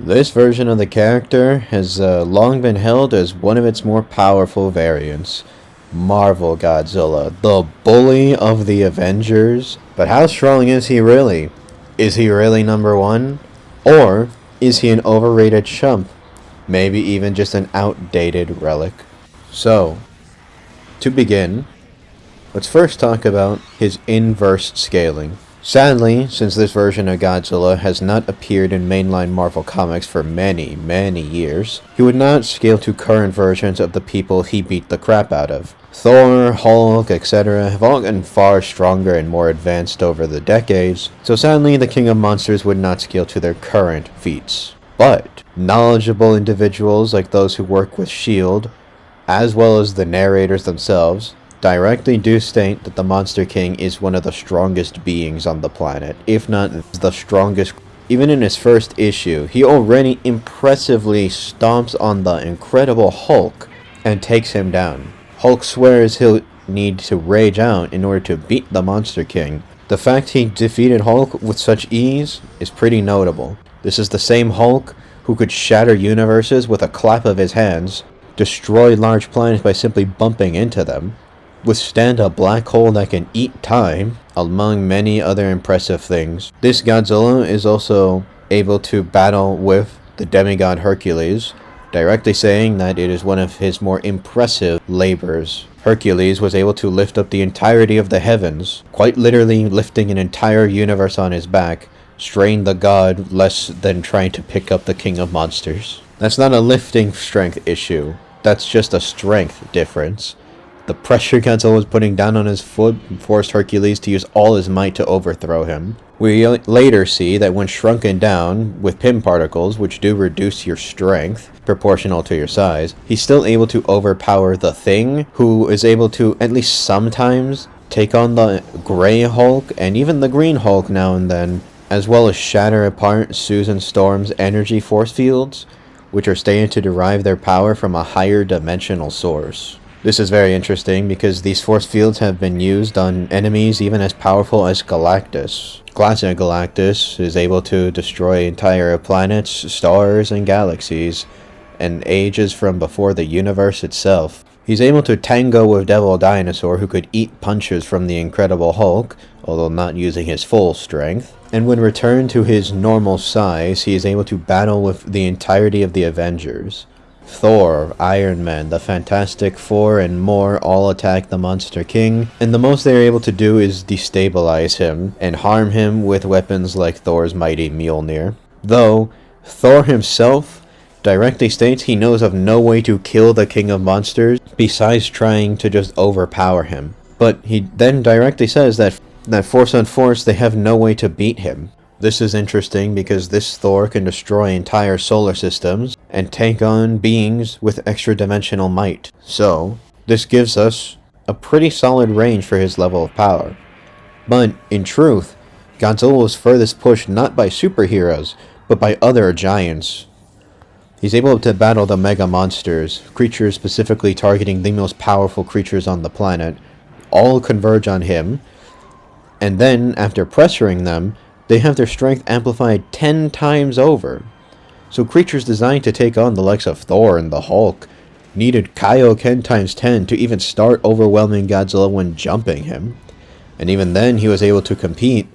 This version of the character has long been held as one of its more powerful variants. Marvel Godzilla, the bully of the Avengers. But how strong is he really? Is he really number one? Or is he an overrated chump? Maybe even just an outdated relic? So, to begin, let's first talk about his inverse scaling. Sadly, since this version of Godzilla has not appeared in mainline Marvel Comics for many, many years, he would not scale to current versions of the people he beat the crap out of. Thor, Hulk, etc. have all gotten far stronger and more advanced over the decades, so sadly the King of Monsters would not scale to their current feats. But knowledgeable individuals like those who work with S.H.I.E.L.D., as well as the narrators themselves, directly do state that the Monster King is one of the strongest beings on the planet, if not the strongest. Even in his first issue, he already impressively stomps on the Incredible Hulk and takes him down. Hulk swears he'll need to rage out in order to beat the Monster King. The fact he defeated Hulk with such ease is pretty notable. This is the same Hulk who could shatter universes with a clap of his hands, destroy large planets by simply bumping into them, withstand a black hole that can eat time, among many other impressive things. This Godzilla is also able to battle with the demigod Hercules, directly saying that it is one of his more impressive labors. Hercules was able to lift up the entirety of the heavens, quite literally lifting an entire universe on his back, strained the god less than trying to pick up the King of Monsters. That's not a lifting strength issue, that's just a strength difference. The pressure Godzilla was putting down on his foot forced Hercules to use all his might to overthrow him. We later see that when shrunken down with Pym particles, which do reduce your strength proportional to your size, he's still able to overpower the Thing, who is able to at least sometimes take on the Grey Hulk and even the Green Hulk now and then, as well as shatter apart Susan Storm's energy force fields, which are stated to derive their power from a higher dimensional source. This is very interesting because these force fields have been used on enemies even as powerful as Galactus. Classic Galactus is able to destroy entire planets, stars, and galaxies, and ages from before the universe itself. He's able to tango with Devil Dinosaur, who could eat punches from the Incredible Hulk, although not using his full strength. And when returned to his normal size, he is able to battle with the entirety of the Avengers. Thor, Iron Man, the Fantastic Four, and more all attack the Monster King, and the most they are able to do is destabilize him and harm him with weapons like Thor's mighty Mjolnir. Though, Thor himself directly states he knows of no way to kill the King of Monsters besides trying to just overpower him. But he then directly says that force on force they have no way to beat him. This is interesting because this Thor can destroy entire solar systems and take on beings with extra-dimensional might. So, this gives us a pretty solid range for his level of power. But, in truth, Godzilla was furthest pushed not by superheroes, but by other giants. He's able to battle the mega monsters, creatures specifically targeting the most powerful creatures on the planet. All converge on him, and then, after pressuring them, they have their strength amplified 10 times over. So creatures designed to take on the likes of Thor and the Hulk needed Kaioken times 10 to even start overwhelming Godzilla when jumping him. And even then he was able to compete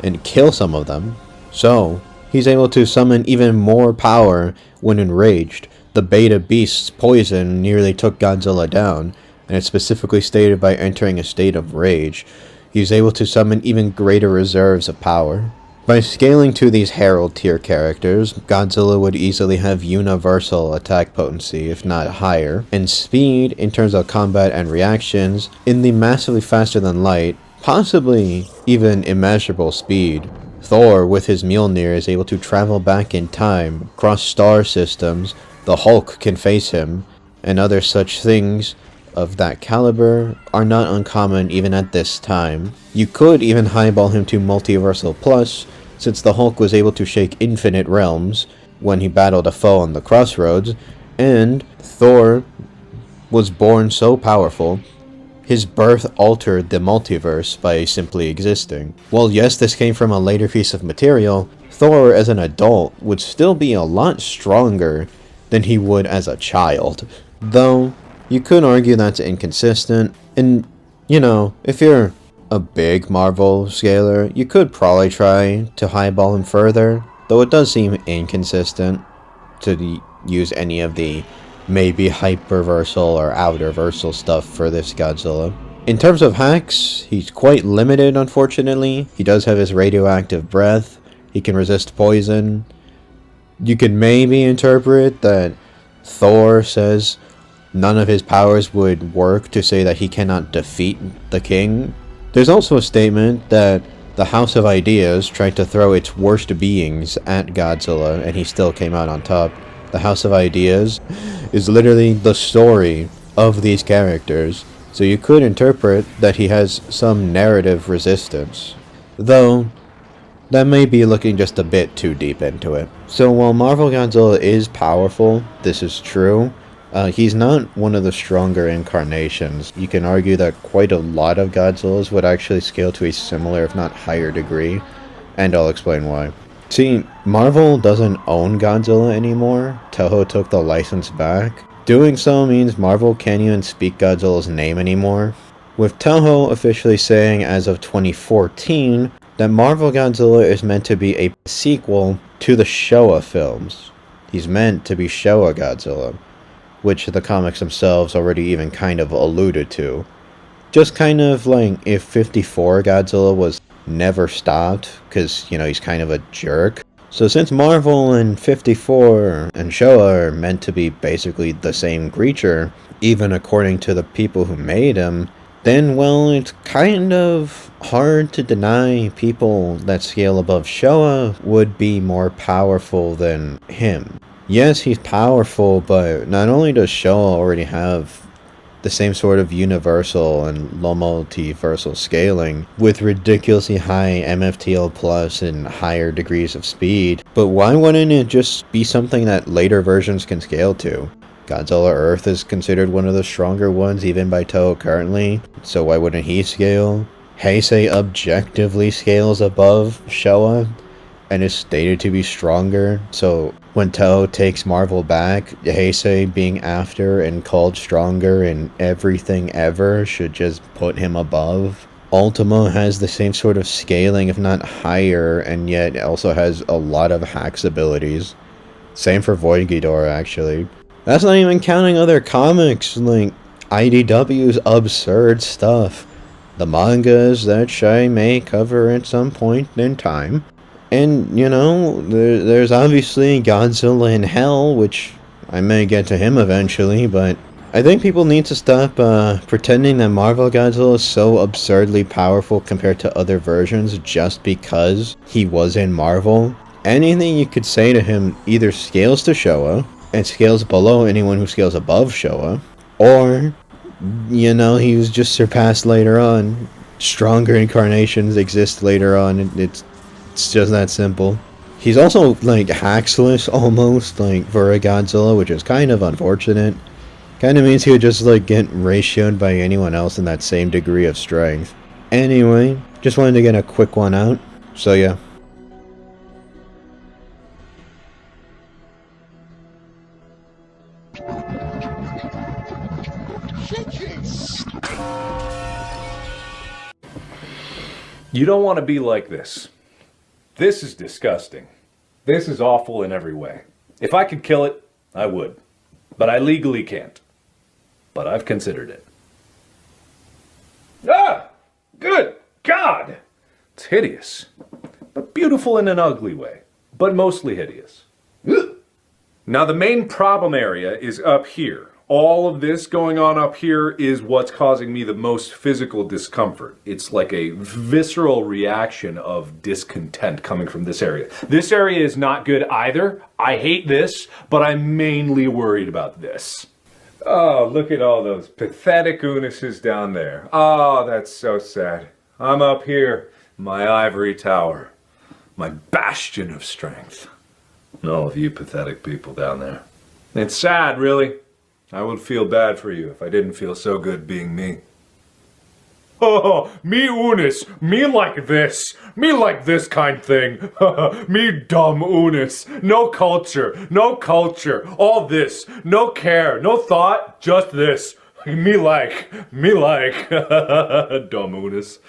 and kill some of them. So, he's able to summon even more power when enraged. The Beta Beast's poison nearly took Godzilla down, and it's specifically stated by entering a state of rage. He was able to summon even greater reserves of power. By scaling to these Herald tier characters, Godzilla would easily have universal attack potency, if not higher, and speed in terms of combat and reactions in the massively faster than light, possibly even immeasurable speed. Thor, with his Mjolnir, is able to travel back in time, across star systems. The Hulk can face him, and other such things of that caliber are not uncommon even at this time. You could even highball him to Multiversal Plus, since the Hulk was able to shake infinite realms when he battled a foe on the crossroads, and Thor was born so powerful, his birth altered the multiverse by simply existing. While yes, this came from a later piece of material, Thor as an adult would still be a lot stronger than he would as a child. Though, you could argue that's inconsistent, and, if you're a big Marvel scaler, you could probably try to highball him further, though it does seem inconsistent to use any of the maybe hyperversal or outerversal stuff for this Godzilla. In terms of hacks, he's quite limited, unfortunately. He does have his radioactive breath. He can resist poison. You could maybe interpret that Thor says none of his powers would work to say that he cannot defeat the king. There's also a statement that the House of Ideas tried to throw its worst beings at Godzilla and he still came out on top. The House of Ideas is literally the story of these characters, so you could interpret that he has some narrative resistance. Though, that may be looking just a bit too deep into it. So while Marvel Godzilla is powerful, this is true, he's not one of the stronger incarnations. You can argue that quite a lot of Godzillas would actually scale to a similar, if not higher degree, and I'll explain why. See, Marvel doesn't own Godzilla anymore. Toho took the license back. Doing so means Marvel can't even speak Godzilla's name anymore, with Toho officially saying as of 2014 that Marvel Godzilla is meant to be a sequel to the Showa films. He's meant to be Showa Godzilla, which the comics themselves already even kind of alluded to. Just kind of like if 54 Godzilla was never stopped, because, he's kind of a jerk. So since Marvel and 54 and Showa are meant to be basically the same creature, even according to the people who made him, then, well, it's kind of hard to deny people that scale above Showa would be more powerful than him. Yes, he's powerful, but not only does Showa already have the same sort of universal and low multiversal scaling with ridiculously high MFTL plus and higher degrees of speed, but why wouldn't it just be something that later versions can scale to? Godzilla Earth is considered one of the stronger ones even by Toho currently, so why wouldn't he scale? Heisei objectively scales above Showa and is stated to be stronger, so when Toho takes Marvel back, Heisei being after and called stronger and everything ever should just put him above. Ultima has the same sort of scaling, if not higher, and yet also has a lot of hacks abilities. Same for Void Ghidorah, actually. That's not even counting other comics, like IDW's absurd stuff. The mangas that Shai may cover at some point in time. And, there's obviously Godzilla in Hell, which I may get to him eventually, but I think people need to stop pretending that Marvel Godzilla is so absurdly powerful compared to other versions just because he was in Marvel. Anything you could say to him either scales to Showa, and scales below anyone who scales above Showa, or, he was just surpassed later on. Stronger incarnations exist later on, and it's just that simple. He's also, hacksless almost, for a Godzilla, which is kind of unfortunate. Kind of means he would just, get ratioed by anyone else in that same degree of strength. Anyway, just wanted to get a quick one out, so yeah. You don't want to be like this. This is disgusting. This is awful in every way. If I could kill it, I would. But I legally can't. But I've considered it. Ah! Good God! It's hideous. But beautiful in an ugly way. But mostly hideous. Ugh. Now the main problem area is up here. All of this going on up here is what's causing me the most physical discomfort. It's like a visceral reaction of discontent coming from this area. This area is not good either. I hate this, but I'm mainly worried about this. Oh, look at all those pathetic Unuses down there. Oh, that's so sad. I'm up here, my ivory tower, my bastion of strength. And all of you pathetic people down there. It's sad, really. I would feel bad for you if I didn't feel so good being me. Oh, me unis, me like this kind thing. Me dumb unis, no culture, all this, no care, no thought, just this. Me like, dumb unis.